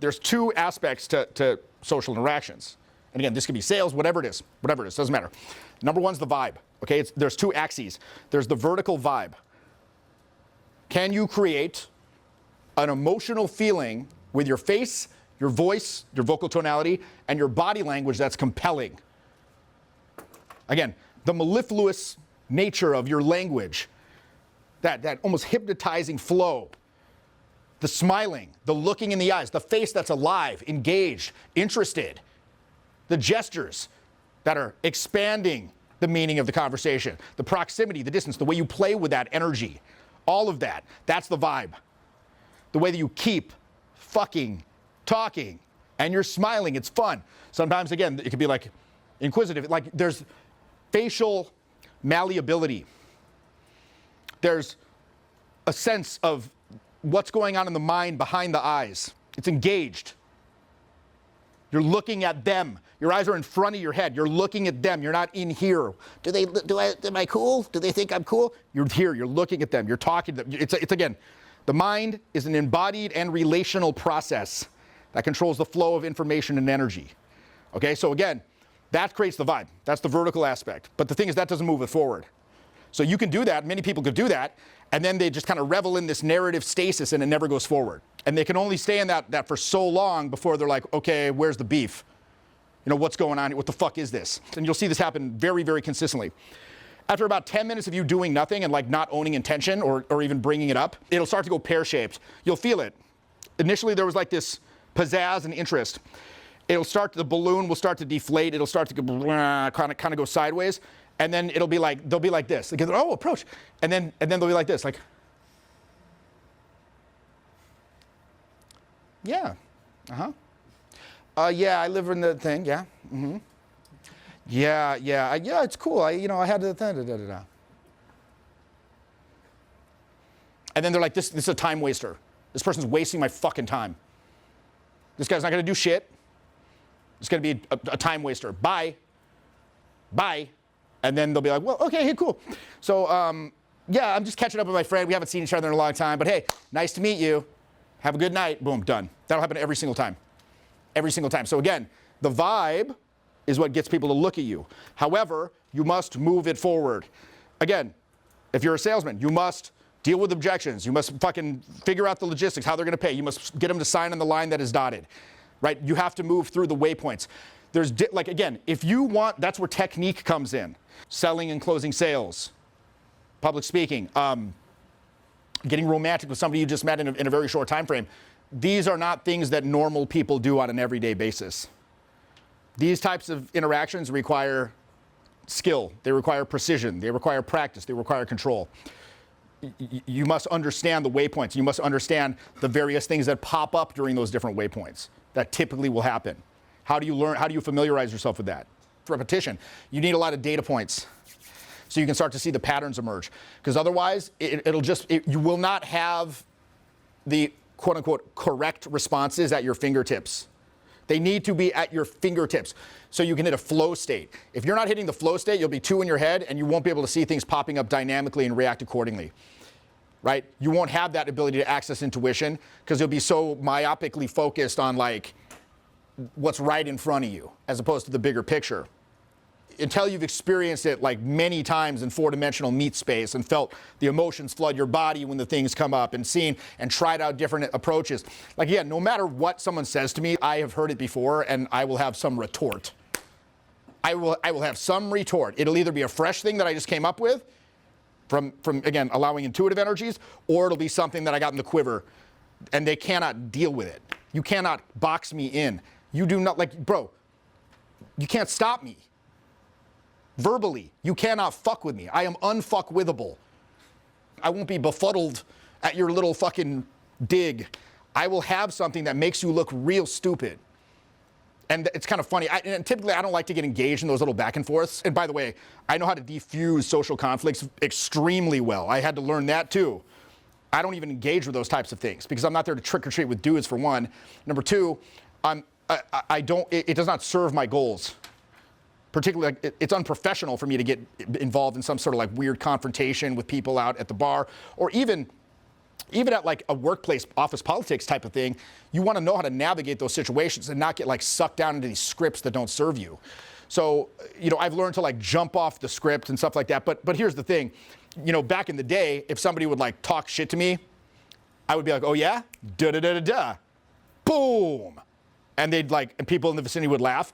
There's two aspects to social interactions. And again, this could be sales, whatever it is, doesn't matter. Number one's the vibe, okay? There's two axes. There's the vertical vibe. Can you create an emotional feeling with your face, your voice, your vocal tonality, and your body language that's compelling? Again, the mellifluous nature of your language, that almost hypnotizing flow, the smiling, the looking in the eyes, the face that's alive, engaged, interested, the gestures that are expanding the meaning of the conversation, the proximity, the distance, the way you play with that energy, all of that, that's the vibe. The way that you keep fucking talking and you're smiling, it's fun. Sometimes, again, it could be like inquisitive, like there's facial malleability. There's a sense of what's going on in the mind behind the eyes. It's engaged. You're looking at them. Your eyes are in front of your head. You're looking at them. You're not in here. Am I cool? Do they think I'm cool? You're here. You're looking at them. You're talking to them. It's again, the mind is an embodied and relational process that controls the flow of information and energy. Okay, so again, that creates the vibe. That's the vertical aspect. But the thing is, that doesn't move it forward. So you can do that. Many people could do that. And then they just kind of revel in this narrative stasis and it never goes forward. And they can only stay in that for so long before they're like, okay, where's the beef? You know, what's going on? What the fuck is this? And you'll see this happen very, very consistently. After about 10 minutes of you doing nothing and like not owning intention or even bringing it up, it'll start to go pear-shaped. You'll feel it. Initially, there was like this pizzazz and interest. The balloon will start to deflate. It'll start to kind of go sideways. And then they'll be like this. They go, oh, approach. And then they'll be like this, like, yeah, yeah, I live in the thing, yeah, yeah, it's cool. I had the da-da-da-da. And then they're like, this is a time waster. This person's wasting my fucking time. This guy's not gonna do shit. It's gonna be a time waster. Bye. And then they'll be like, well, okay, hey, cool. So, yeah, I'm just catching up with my friend. We haven't seen each other in a long time, but hey, nice to meet you. Have a good night. Boom, done. That'll happen every single time. Every single time. So again, the vibe is what gets people to look at you. However, you must move it forward. Again, if you're a salesman, you must deal with objections. You must fucking figure out the logistics, how they're going to pay. You must get them to sign on the line that is dotted, right? You have to move through the waypoints. There's, like, again, if you want, that's where technique comes in. Selling and closing sales, public speaking, getting romantic with somebody you just met in a very short time frame. These are not things that normal people do on an everyday basis. These types of interactions require skill. They require precision. They require practice. They require control. You must understand the waypoints. You must understand the various things that pop up during those different waypoints that typically will happen. How do you learn? How do you familiarize yourself with that? Repetition. You need a lot of data points so you can start to see the patterns emerge. Because otherwise, you will not have the quote-unquote correct responses at your fingertips. They need to be at your fingertips so you can hit a flow state. If you're not hitting the flow state, you'll be too in your head and you won't be able to see things popping up dynamically and react accordingly. Right? You won't have that ability to access intuition because you'll be so myopically focused on like what's right in front of you as opposed to the bigger picture. Until you've experienced it like many times in four-dimensional meat space and felt the emotions flood your body when the things come up and seen and tried out different approaches. Like, again, no matter what someone says to me, I have heard it before and I will have some retort. I will have some retort. It'll either be a fresh thing that I just came up with from again, allowing intuitive energies, or it'll be something that I got in the quiver and they cannot deal with it. You cannot box me in. You do not, like, bro, you can't stop me. Verbally, you cannot fuck with me. I am unfuckwithable. I won't be befuddled at your little fucking dig. I will have something that makes you look real stupid. And it's kind of funny. And typically, I don't like to get engaged in those little back and forths. And by the way, I know how to defuse social conflicts extremely well. I had to learn that too. I don't even engage with those types of things because I'm not there to trick or treat with dudes, for one. Number two, it does not serve my goals. Particularly, it's unprofessional for me to get involved in some sort of like weird confrontation with people out at the bar, or even even at like a workplace office politics type of thing, you want to know how to navigate those situations and not get like sucked down into these scripts that don't serve you. So, I've learned to like jump off the script and stuff like that. But here's the thing, back in the day, if somebody would like talk shit to me, I would be like, oh yeah, da-da-da-da-da, boom. And they'd like, and people in the vicinity would laugh.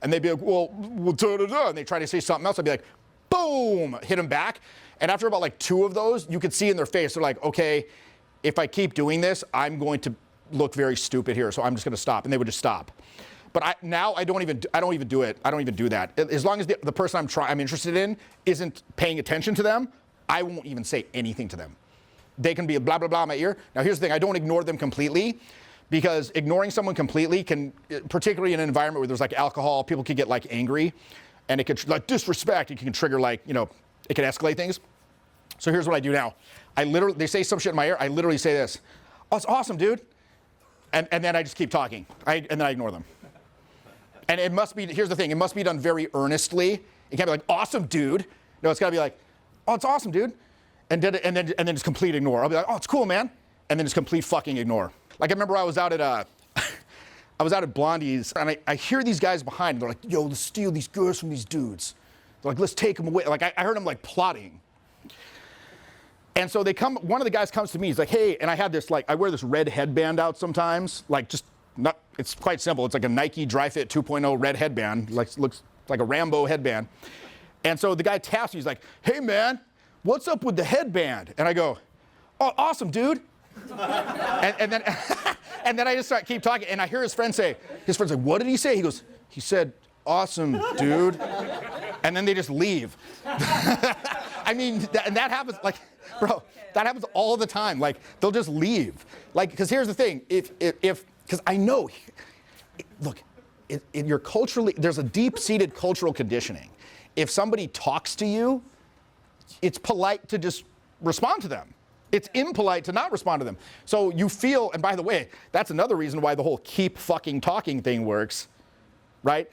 And they'd be like, well, da-da-da. And they'd try to say something else. I'd be like, boom, hit them back. And after about like 2 of those, you could see in their face, they're like, okay, if I keep doing this, I'm going to look very stupid here. So I'm just going to stop. And they would just stop. But I don't even do it. I don't even do that. As long as the person I'm interested in isn't paying attention to them, I won't even say anything to them. They can be a blah, blah, blah in my ear. Now, here's the thing. I don't ignore them completely, because ignoring someone completely can, particularly in an environment where there's like alcohol, people can get like angry, and it could like disrespect. It can trigger like, it can escalate things. So here's what I do now. They say some shit in my ear. I literally say this. Oh, it's awesome, dude. And then I just keep talking. And then I ignore them. And it must be, here's the thing, it must be done very earnestly. It can't be like, awesome, dude. No, it's got to be like, oh, it's awesome, dude. And then just complete ignore. I'll be like, oh, it's cool, man. And then just complete fucking ignore. Like I remember I was out at Blondie's, and I hear these guys behind, and they're like, yo, let's steal these girls from these dudes. They're like, let's take them away. Like I heard them like plotting. And so one of the guys comes to me, he's like, hey, and I had this, like, I wear this red headband out sometimes, like it's quite simple. It's like a Nike Dri-Fit 2.0 red headband, looks like a Rambo headband. And so the guy taps me, he's like, hey man, what's up with the headband? And I go, oh, awesome, dude. and then I just keep talking, and I hear his friend's like, what did he say? He goes, he said, awesome, dude. And then they just leave. I mean, and that happens, like, bro, that happens all the time. Like, they'll just leave. Like, because here's the thing, because I know, look, you're culturally, there's a deep-seated cultural conditioning. If somebody talks to you, it's polite to just respond to them. It's impolite to not respond to them. So you feel, and by the way, that's another reason why the whole keep fucking talking thing works, right?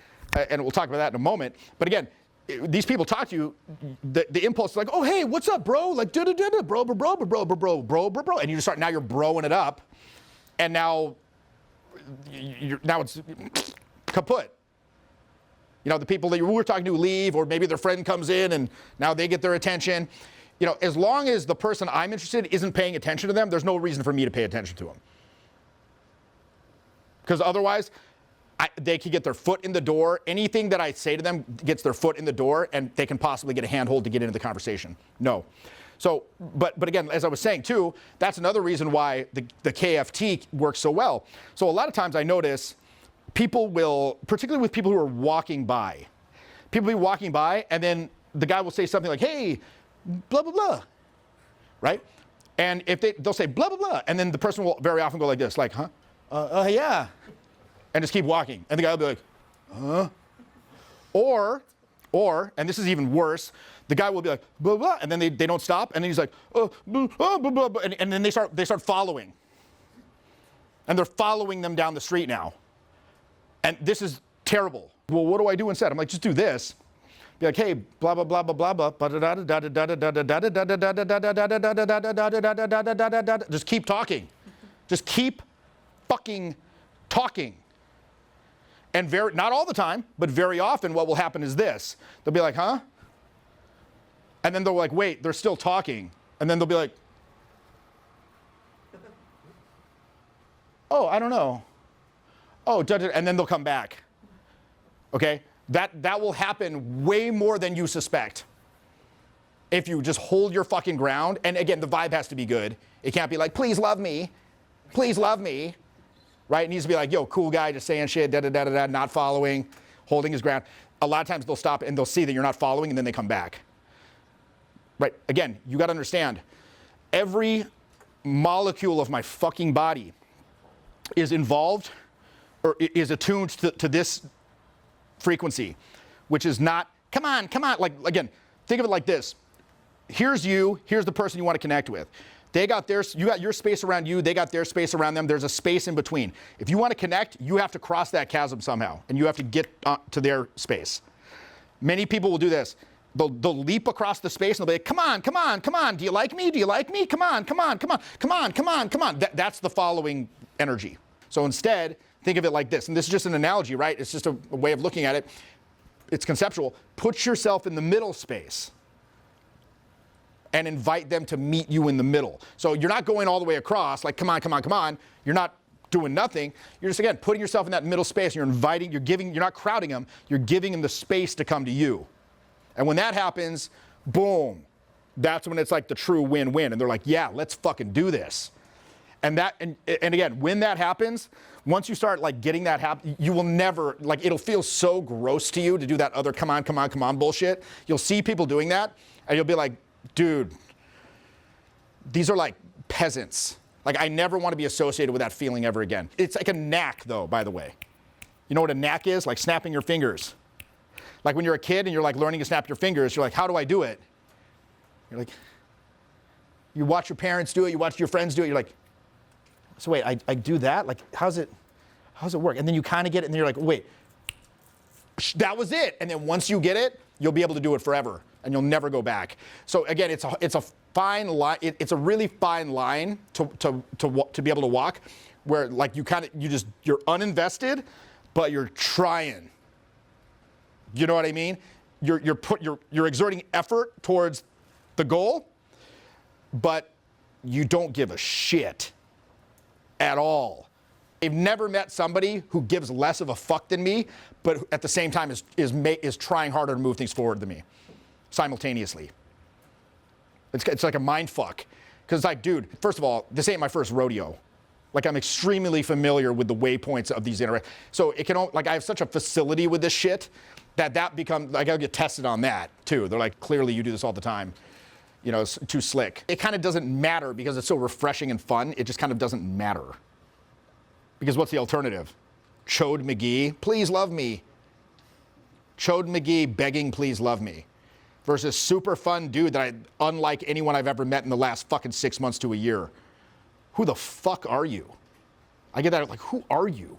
And we'll talk about that in a moment. But again, these people talk to you, the impulse is like, oh, hey, what's up, bro? Like, da-da-da-da, bro, bro, bro, bro, bro, bro, bro, bro, bro. And you just start, now you're broing it up. And now it's kaput. The people that you were talking to leave, or maybe their friend comes in and now they get their attention. As long as the person I'm interested in isn't paying attention to them, there's no reason for me to pay attention to them. Because otherwise, they could get their foot in the door. Anything that I say to them gets their foot in the door, and they can possibly get a handhold to get into the conversation. No. So, but again, as I was saying too, that's another reason why the KFT works so well. So a lot of times I notice people will, particularly with people who are walking by, people will be walking by, and then the guy will say something like, hey, blah, blah, blah, right? And if they'll say blah, blah, blah, and then the person will very often go like this, like, huh? Yeah. And just keep walking. And the guy will be like, huh? Or, and this is even worse, the guy will be like, blah, blah, and then they don't stop, and then he's like, blah, blah, blah, blah, blah, and then they start following. And they're following them down the street now. And this is terrible. Well, what do I do instead? I'm like, just do this. Be like, hey, blah, blah, blah, blah, blah, blah, just keep talking. Just keep fucking talking. And not all the time, but very often what will happen is this. They'll be like, huh? And then they'll like, wait, they're still talking. And then they'll be like, oh, I don't know. Oh, and then they'll come back. Okay? That will happen way more than you suspect. If you just hold your fucking ground, and again, the vibe has to be good. It can't be like, please love me. Please love me. Right? It needs to be like, yo, cool guy, just saying shit, da-da-da-da-da, not following, holding his ground. A lot of times they'll stop and they'll see that you're not following, and then they come back. Right? Again, you got to understand, every molecule of my fucking body is involved or is attuned to this frequency, which is not, come on, like, again, think of it like this. Here's you, here's the person you want to connect with. You got your space around you, they got their space around them, there's a space in between. If you want to connect, you have to cross that chasm somehow, and you have to get to their space. Many people will do this. They'll leap across the space and they'll be like, come on, come on, come on. Do you like me? Do you like me? Come on, come on, come on, come on, come on, come on. That's the following energy. So instead, think of it like this. And this is just an analogy, right? It's just a way of looking at it. It's conceptual. Put yourself in the middle space and invite them to meet you in the middle. So you're not going all the way across, like, come on, come on, come on. You're not doing nothing. You're just, again, putting yourself in that middle space. You're inviting, you're not crowding them. You're giving them the space to come to you. And when that happens, boom, that's when it's like the true win-win. And they're like, yeah, let's fucking do this. And again, when that happens, once you start like getting that happen, you will never, like, it'll feel so gross to you to do that other come on, come on, come on bullshit. You'll see people doing that and you'll be like, dude, these are like peasants. Like, I never want to be associated with that feeling ever again. It's like a knack though, by the way. You know what a knack is? Like snapping your fingers. Like when you're a kid and you're like learning to snap your fingers, you're like, how do I do it? You're like, you watch your parents do it, you watch your friends do it, you're like, so wait, I do that? Like, how's it work? And then you kind of get it and then you're like, wait, that was it. And then once you get it, you'll be able to do it forever and you'll never go back. So again, it's a fine line. It's a really fine line to be able to walk where like you're uninvested, but you're trying. You know what I mean? You're exerting effort towards the goal, but you don't give a shit at all. I've never met somebody who gives less of a fuck than me, but at the same time is trying harder to move things forward than me simultaneously. It's like a mind fuck. Because it's like, dude, first of all, this ain't my first rodeo. Like, I'm extremely familiar with the waypoints of these interactions. So I have such a facility with this shit that becomes, like, I'll get tested on that too. They're like, clearly you do this all the time. You know, it's too slick. It kind of doesn't matter because it's so refreshing and fun. It just kind of doesn't matter. Because what's the alternative? Chode McGee, please love me. Chode McGee begging, please love me. Versus super fun dude that unlike anyone I've ever met in the last fucking 6 months to a year. Who the fuck are you? I get that, like, who are you?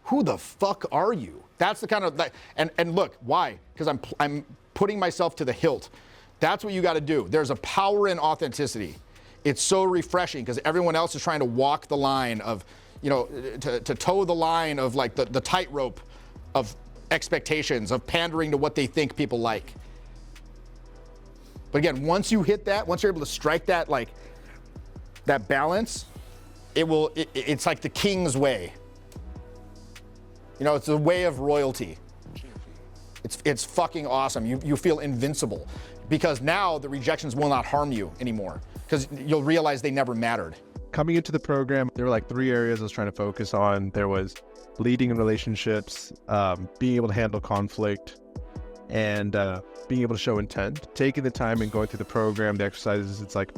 Who the fuck are you? That's the kind of, and look, why? Because I'm putting myself to the hilt. That's what you got to do. There's a power in authenticity. It's so refreshing because everyone else is trying to walk the line of, you know, to toe the line of like the tightrope of expectations, of pandering to what they think people like. But again, once you hit that, once you're able to strike that, like, that balance, it's like the king's way. You know, it's the way of royalty. It's fucking awesome. You feel invincible because now the rejections will not harm you anymore because you'll realize they never mattered. Coming into the program, there were like 3 areas I was trying to focus on. There was leading in relationships, being able to handle conflict, and being able to show intent. Taking the time and going through the program, the exercises, it's like,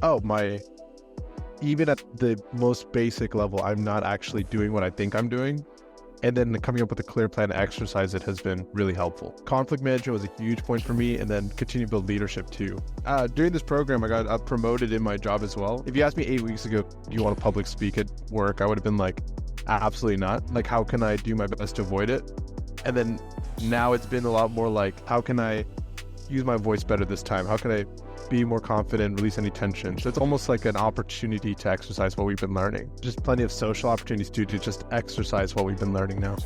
even at the most basic level, I'm not actually doing what I think I'm doing. And then coming up with a clear plan to exercise it has been really helpful. Conflict management was a huge point for me, and then continue to build leadership too. During this program, I got promoted in my job as well. If you asked me 8 weeks ago, do you want to public speak at work? I would have been like, absolutely not. Like, how can I do my best to avoid it? And then now it's been a lot more like, how can I use my voice better this time? How can I be more confident, release any tension? So it's almost like an opportunity to exercise what we've been learning. Just plenty of social opportunities too, to just exercise what we've been learning now.